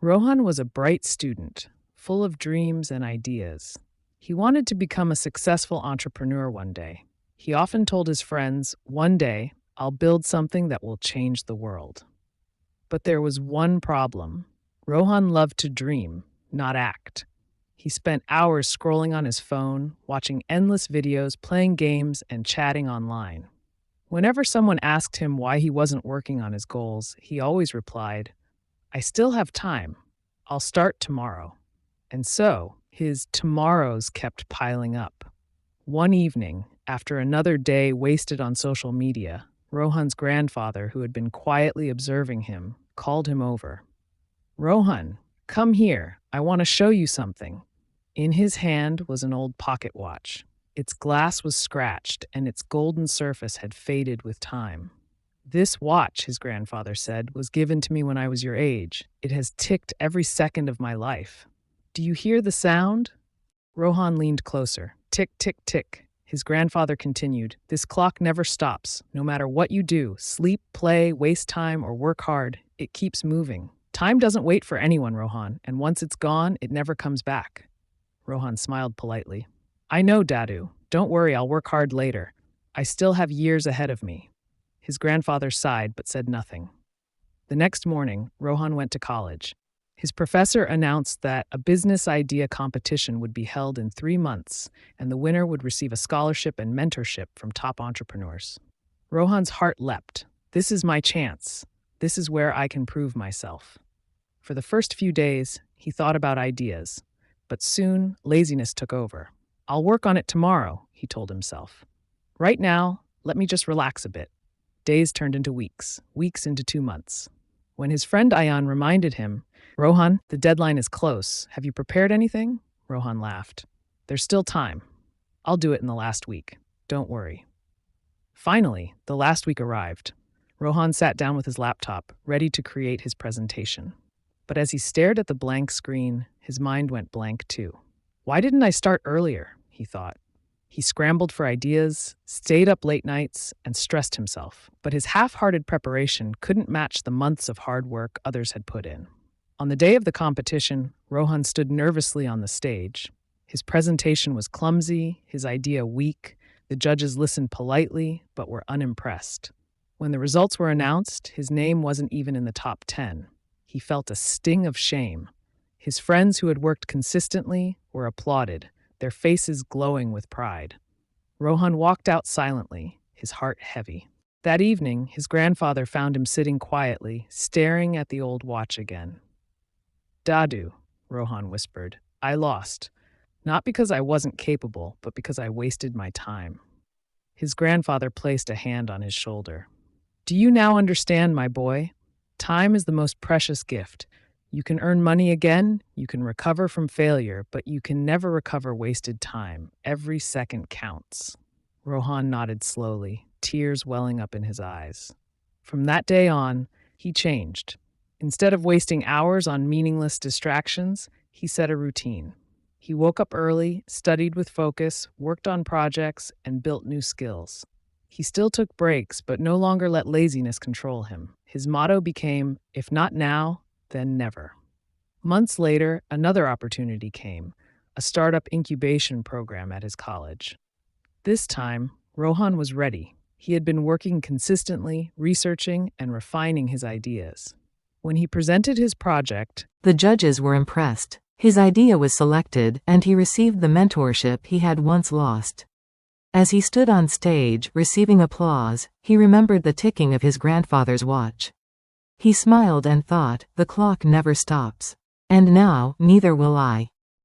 Rohan was a bright student, full of dreams and ideas. He wanted to become a successful entrepreneur one day. He often told his friends, "One day, I'll build something that will change the world." But there was one problem. Rohan loved to dream, not act. He spent hours scrolling on his phone, watching endless videos, playing games, and chatting online. Whenever someone asked him why he wasn't working on his goals, he always replied, "I still have time. I'll start tomorrow." And so, his tomorrows kept piling up. One evening, after another day wasted on social media, Rohan's grandfather, who had been quietly observing him, called him over. "Rohan, come here. I want to show you something." In his hand was an old pocket watch. Its glass was scratched, and its golden surface had faded with time. "This watch," his grandfather said, "was given to me when I was your age. It has ticked every second of my life. Do you hear the sound?" Rohan leaned closer. Tick, tick, tick. His grandfather continued, "This clock never stops. No matter what you do, sleep, play, waste time, or work hard, it keeps moving. Time doesn't wait for anyone, Rohan, and once it's gone, it never comes back." Rohan smiled politely. "I know, Dadu. Don't worry, I'll work hard later. I still have years ahead of me." His grandfather sighed but said nothing. The next morning, Rohan went to college. His professor announced that a business idea competition would be held in 3 months, and the winner would receive a scholarship and mentorship from top entrepreneurs. Rohan's heart leapt. This is my chance. This is where I can prove myself. For the first few days, he thought about ideas, but soon laziness took over. "I'll work on it tomorrow," he told himself. "Right now, let me just relax a bit." Days turned into weeks, weeks into 2 months. When his friend Ayan reminded him, "Rohan, the deadline is close. Have you prepared anything?" Rohan laughed. "There's still time. I'll do it in the last week. Don't worry." Finally, the last week arrived. Rohan sat down with his laptop, ready to create his presentation. But as he stared at the blank screen, his mind went blank too. "Why didn't I start earlier?" he thought. He scrambled for ideas, stayed up late nights, and stressed himself. But his half-hearted preparation couldn't match the months of hard work others had put in. On the day of the competition, Rohan stood nervously on the stage. His presentation was clumsy, his idea weak. The judges listened politely, but were unimpressed. When the results were announced, his name wasn't even in the top 10. He felt a sting of shame. His friends who had worked consistently were applauded, their faces glowing with pride. Rohan walked out silently, his heart heavy. That evening, his grandfather found him sitting quietly, staring at the old watch again. "Dadu," Rohan whispered, "I lost. Not because I wasn't capable, but because I wasted my time." His grandfather placed a hand on his shoulder. "Do you now understand, my boy? Time is the most precious gift. You can earn money again, you can recover from failure, but you can never recover wasted time. Every second counts." Rohan nodded slowly, tears welling up in his eyes. From that day on, he changed. Instead of wasting hours on meaningless distractions, he set a routine. He woke up early, studied with focus, worked on projects, and built new skills. He still took breaks, but no longer let laziness control him. His motto became, "If not now, then never." Months later, another opportunity came, a startup incubation program at his college. This time, Rohan was ready. He had been working consistently, researching, and refining his ideas. When he presented his project, the judges were impressed. His idea was selected, and he received the mentorship he had once lost. As he stood on stage, receiving applause, he remembered the ticking of his grandfather's watch. He smiled and thought, the clock never stops. And now, neither will I.